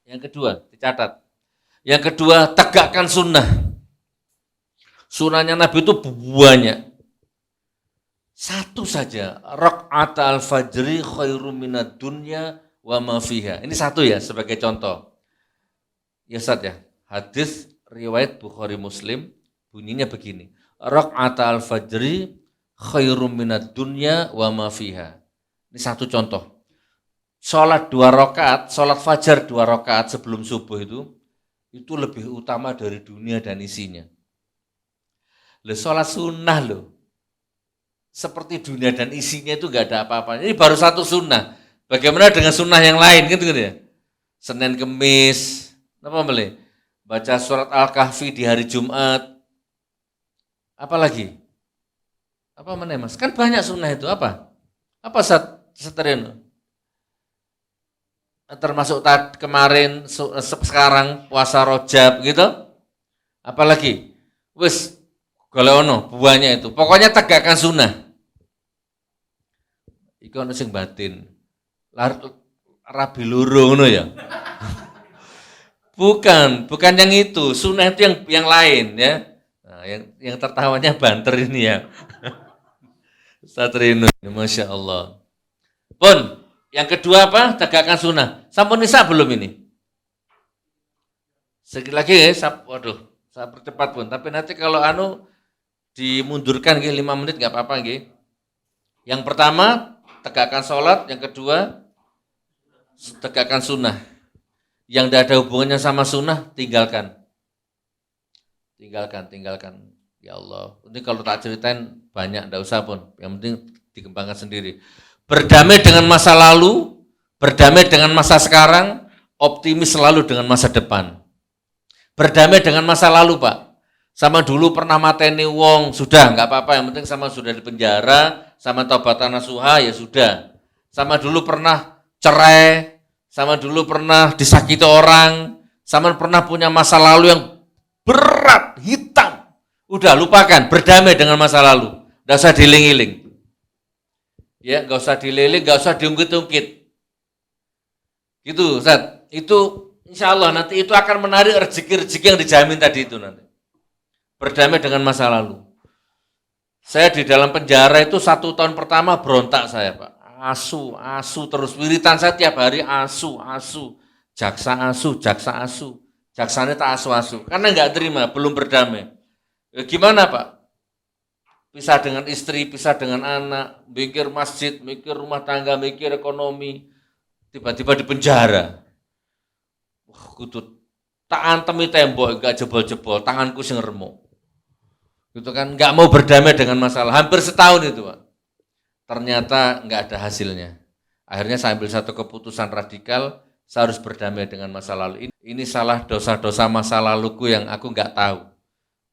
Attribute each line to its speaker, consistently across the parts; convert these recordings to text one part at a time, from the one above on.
Speaker 1: Yang kedua, dicatat. Yang kedua, tegakkan sunnah. Sunnahnya Nabi itu banyak. Satu saja, rakaat al-fajri khairum minad dunya wa ma fiha. Ini satu ya sebagai contoh. Ya Ustaz ya, hadis riwayat Bukhari Muslim bunyinya begini. Rakaat al-fajri khairum minad dunya wa ma fiha. Ini satu contoh. Sholat 2 rakaat, sholat fajar 2 rakaat sebelum subuh itu lebih utama dari dunia dan isinya. Loh, sholat sunnah loh. Seperti dunia dan isinya itu gak ada apa-apanya. Ini baru satu sunnah. Bagaimana dengan sunnah yang lain gitu ya? Senin Kemis, apa boleh? Baca surat Al-Kahfi di hari Jumat. Apa lagi? Apa mana Mas? Kan banyak sunnah itu. Apa Satriano? Termasuk kemarin, sekarang puasa Rojab gitu. Apalagi? Wis, golek buahnya itu. Pokoknya tegakkan sunnah. Iku ono sing batin. Rabi loro ngono ya. Bukan yang itu. Sunnah itu yang lain ya. Nah, yang tertawanya banter ini ya. Satrinu, Masya Allah. Pun, yang kedua apa? Tegakkan sunnah. Sampun nisa belum ini? Sekali lagi ya, saya percepat pun. Tapi nanti kalau dimundurkan 5 menit nggak apa-apa. Yang pertama, tegakkan sholat. Yang kedua, tegakkan sunnah. Yang tidak ada hubungannya sama sunnah, tinggalkan. Ya Allah, ini kalau tak ceritain banyak, tidak usah pun. Yang penting dikembangkan sendiri. Berdamai dengan masa lalu, berdamai dengan masa sekarang, optimis selalu dengan masa depan. Berdamai dengan masa lalu, Pak. Sama dulu pernah mateni wong, sudah, nggak apa-apa. Yang penting sama sudah di penjara, sama taubatan nasuha, ya sudah. Sama dulu pernah cerai, sama dulu pernah disakiti orang, sama pernah punya masa lalu yang berat, hitam. Udah, lupakan, berdamai dengan masa lalu. Nggak usah diling-iling. Ya, nggak usah dililing, nggak usah diungkit-ungkit. Gitu, Ustaz. Itu insya Allah nanti itu akan menarik rezeki-rezeki yang dijamin tadi itu nanti. Berdamai dengan masa lalu. Saya di dalam penjara itu 1 tahun pertama berontak saya, Pak. Asu terus. Wiritan saya tiap hari asu. Jaksa asu. Jaksanya tak asu. Karena nggak terima, belum berdamai. Gimana Pak? Pisah dengan istri, pisah dengan anak, mikir masjid, mikir rumah tangga, mikir ekonomi. Tiba-tiba di penjara. Wah, kudu tak antemi tembok, gak jebol-jebol, tanganku sing remuk. Gitu kan, nggak mau berdamai dengan masalah. Hampir setahun itu Pak. Ternyata nggak ada hasilnya. Akhirnya saya ambil satu keputusan radikal, saya harus berdamai dengan masa lalu. Ini salah dosa-dosa masa laluku yang aku nggak tahu.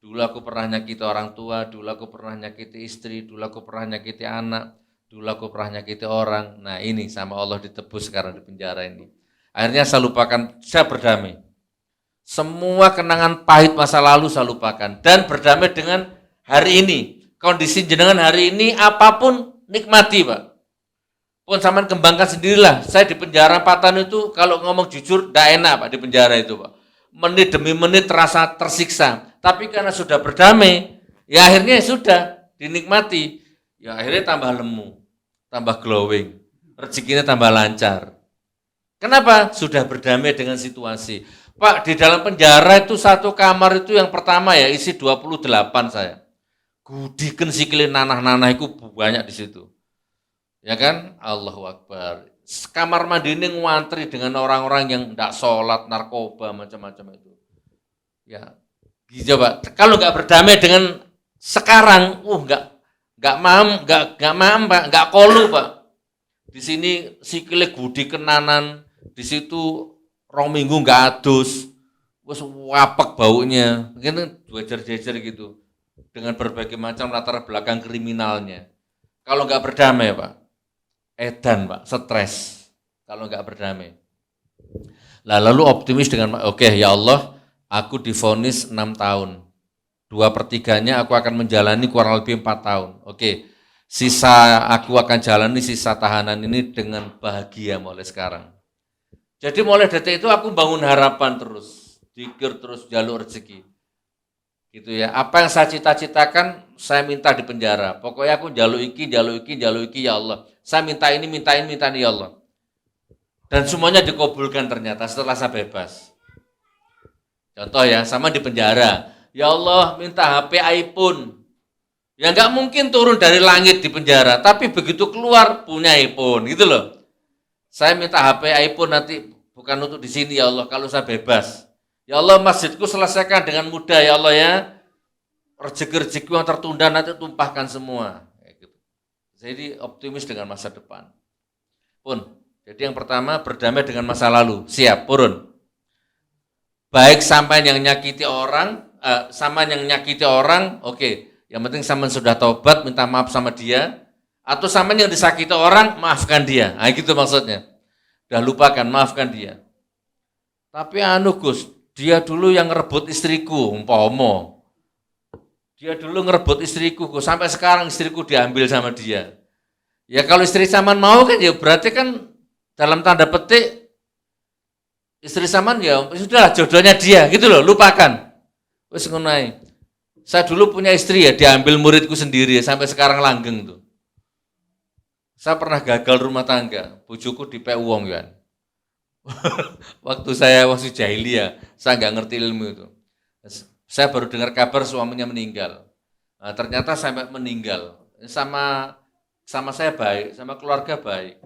Speaker 1: Dulu aku pernah nyakiti orang tua, dulu aku pernah nyakiti istri, dulu aku pernah nyakiti anak, dulu aku pernah nyakiti orang. Nah ini sama Allah ditebus sekarang di penjara ini. Akhirnya saya lupakan, saya berdamai. Semua kenangan pahit masa lalu saya lupakan. Dan berdamai dengan hari ini. Kondisi jenengan hari ini apapun nikmati Pak. Pun sampean kembangkan sendirilah. Saya di penjara 4 tahun itu kalau ngomong jujur tidak enak Pak di penjara itu Pak. Menit demi menit terasa tersiksa. Tapi karena sudah berdamai, ya akhirnya sudah dinikmati. Ya akhirnya tambah lemu, tambah glowing, rezekinya tambah lancar. Kenapa? Sudah berdamai dengan situasi. Pak, di dalam penjara itu satu kamar itu yang pertama ya isi 28 saya. Gudiken sikile nanah-nanah itu banyak di situ. Ya kan? Allahu Akbar. Kamar mandi ini ngantri dengan orang-orang yang tidak sholat, narkoba, macam-macam itu. Ya, coba kalau nggak berdamai dengan sekarang, nggak mam Pak, nggak kolu Pak. Di sini sikile gudi kenanan, di situ 2 minggu nggak adus, wes wapek baunya, mungkin jejer-jejer gitu, dengan berbagai macam latar belakang kriminalnya. Kalau nggak berdamai Pak, edan Pak, stres. Kalau nggak berdamai. Lalu optimis dengan, oke, ya Allah, aku divonis 6 tahun. 2/3-nya aku akan menjalani kurang lebih 4 tahun. Oke, sisa aku akan jalani sisa tahanan ini dengan bahagia mulai sekarang. Jadi mulai detik itu aku bangun harapan terus, zikir terus, jalur rezeki. Gitu ya. Apa yang saya cita-citakan, saya minta di penjara. Pokoknya aku jalur iki ya Allah. Saya minta ini ya Allah. Dan semuanya dikabulkan ternyata setelah saya bebas. Contoh ya, sama di penjara. Ya Allah, minta HP iPhone. Ya nggak mungkin turun dari langit di penjara, tapi begitu keluar punya iPhone, gitu loh. Saya minta HP iPhone nanti bukan untuk di sini ya Allah, kalau saya bebas. Ya Allah, masjidku selesaikan dengan mudah ya Allah ya. Rezeki-rezekiku yang tertunda nanti tumpahkan semua. Jadi optimis dengan masa depan. Jadi yang pertama berdamai dengan masa lalu. Siap, purun. Baik sampai yang nyakiti orang, oke. Yang penting sampean sudah taubat, minta maaf sama dia. Atau sama yang disakiti orang, maafkan dia. Nah, gitu maksudnya. Udah lupakan, maafkan dia. Tapi Gus, dia dulu yang ngerebut istriku, umpama. Dia dulu ngerebut istriku, sampai sekarang istriku diambil sama dia. Ya kalau istri sampean mau kan ya berarti kan dalam tanda petik istri sampean ya sudah jodohnya dia, gitu loh, lupakan. Wis ngono ae. Saya dulu punya istri ya, diambil muridku sendiri sampai sekarang langgeng tuh. Saya pernah gagal rumah tangga, bojoku dipek wong kan. Waktu saya masih jahiliyah, saya nggak ngerti ilmu itu. Saya baru dengar kabar suaminya meninggal. Nah, ternyata sampai meninggal. Sama saya baik, sama keluarga baik.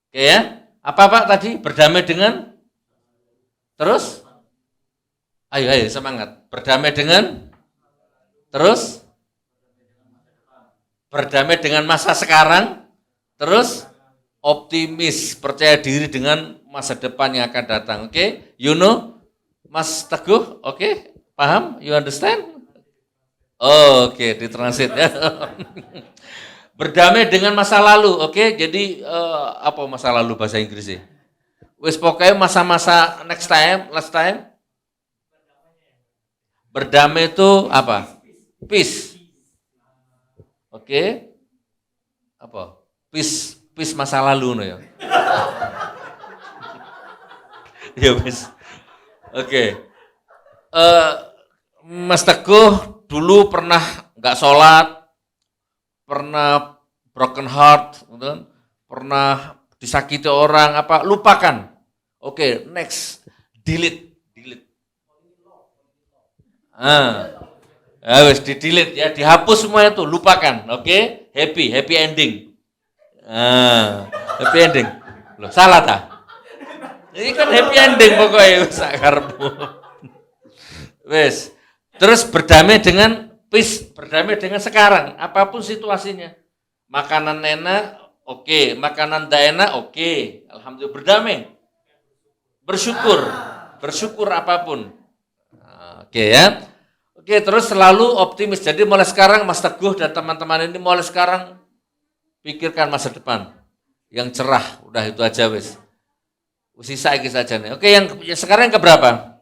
Speaker 1: Oke ya? Apa Pak tadi? Berdamai dengan? Terus? Ayo semangat. Berdamai dengan? Terus? Berdamai dengan masa sekarang, terus optimis, percaya diri dengan masa depan yang akan datang. Oke? You know? Mas Teguh, oke? Paham? You understand? Oke, ditranslate ya. Berdamai dengan masa lalu, oke? Jadi apa masa lalu bahasa Inggrisnya? Wis pokoknya masa-masa last time. Berdamai itu apa? Peace. Oke. Apa? Peace masa lalu no ya. Ya wis. Oke. Mas Teguh dulu pernah nggak sholat, pernah broken heart, pernah disakiti orang, apa? Lupakan. Oke, next. Delete. Wis di-delete ya, dihapus semua itu, lupakan. Oke? Happy ending. Happy ending. Loh, salah tak? Ini kan happy ending pokoknya sakarmu. Wes. Terus berdamai dengan peace, berdamai dengan sekarang, apapun situasinya. Makanan enak, oke. Makanan tidak enak, oke. Alhamdulillah berdamai. Bersyukur apapun. Oke ya. Oke, terus selalu optimis. Jadi mulai sekarang Mas Teguh dan teman-teman ini mulai sekarang pikirkan masa depan yang cerah. Udah itu aja wis. Sisa iki saja nih. Oke, yang sekarang yang keberapa?